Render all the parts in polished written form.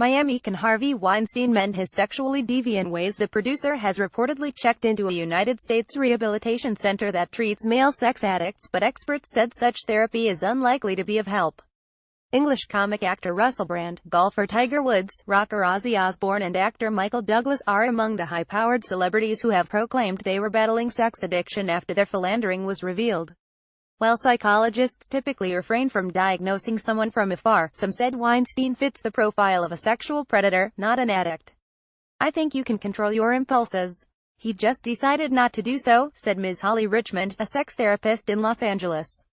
Miami. Can Harvey Weinstein mend his sexually deviant ways? The producer has reportedly checked into a United States rehabilitation center that treats male sex addicts, but experts said such therapy is unlikely to be of help. English comic actor Russell Brand, golfer Tiger Woods, rocker Ozzy Osbourne and actor Michael Douglas are among the high-powered celebrities who have proclaimed they were battling sex addiction after their philandering was revealed. While psychologists typically refrain from diagnosing someone from afar, some said Weinstein fits the profile of a sexual predator, not an addict. "I think you can control your impulses. He just decided not to do so," said Ms. Holly Richmond, a sex therapist in Los Angeles.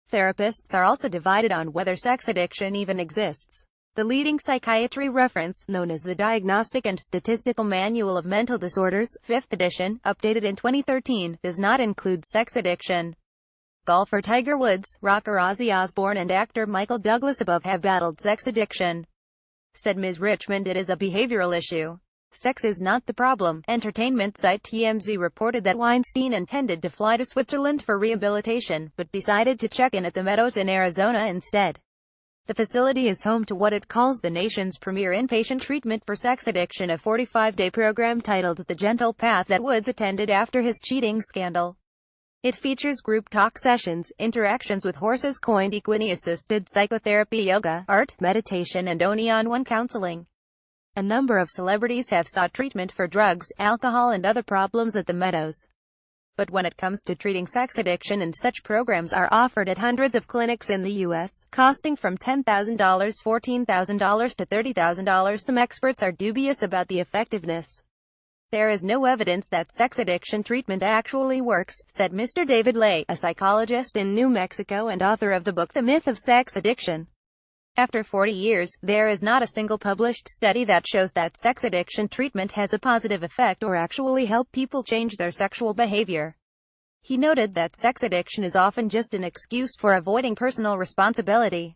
Therapists are also divided on whether sex addiction even exists. The leading psychiatry reference, known as the Diagnostic and Statistical Manual of Mental Disorders, 5th edition, updated in 2013, does not include sex addiction. Golfer Tiger Woods, rocker Ozzy Osbourne and actor Michael Douglas above have battled sex addiction. Said Ms. Richmond, it is a behavioral issue. Sex is not the problem. Entertainment site TMZ reported that Weinstein intended to fly to Switzerland for rehabilitation, but decided to check in at the Meadows in Arizona instead. The facility is home to what it calls the nation's premier inpatient treatment for sex addiction, a 45-day program titled The Gentle Path that Woods attended after his cheating scandal. It features group talk sessions, interactions with horses coined equine-assisted psychotherapy, yoga, art, meditation and one-on-one counseling. A number of celebrities have sought treatment for drugs, alcohol and other problems at the Meadows. But when it comes to treating sex addiction, and such programs are offered at hundreds of clinics in the U.S., costing from $10,000, $14,000 to $30,000, some experts are dubious about the effectiveness. "There is no evidence that sex addiction treatment actually works," said Mr. David Lay, a psychologist in New Mexico and author of the book The Myth of Sex Addiction. After 40 years, there is not a single published study that shows that sex addiction treatment has a positive effect or actually help people change their sexual behavior. He noted that sex addiction is often just an excuse for avoiding personal responsibility.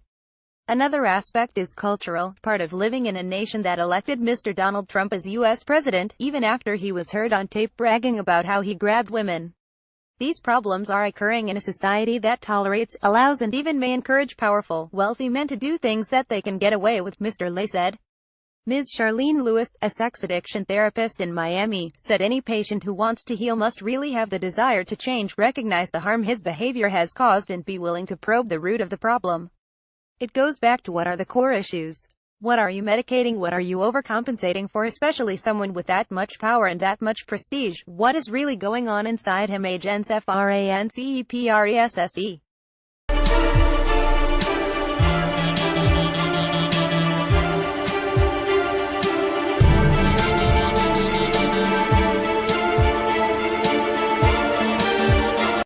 Another aspect is cultural, part of living in a nation that elected Mr. Donald Trump as U.S. president, even after he was heard on tape bragging about how he grabbed women. These problems are occurring in a society that tolerates, allows and even may encourage powerful, wealthy men to do things that they can get away with, Mr. Lay said. Ms. Charlene Lewis, a sex addiction therapist in Miami, said any patient who wants to heal must really have the desire to change, recognize the harm his behavior has caused and be willing to probe the root of the problem. It goes back to what are the core issues. What are you medicating? What are you overcompensating for? Especially someone with that much power and that much prestige. What is really going on inside him? Agents FRANCEPRESSE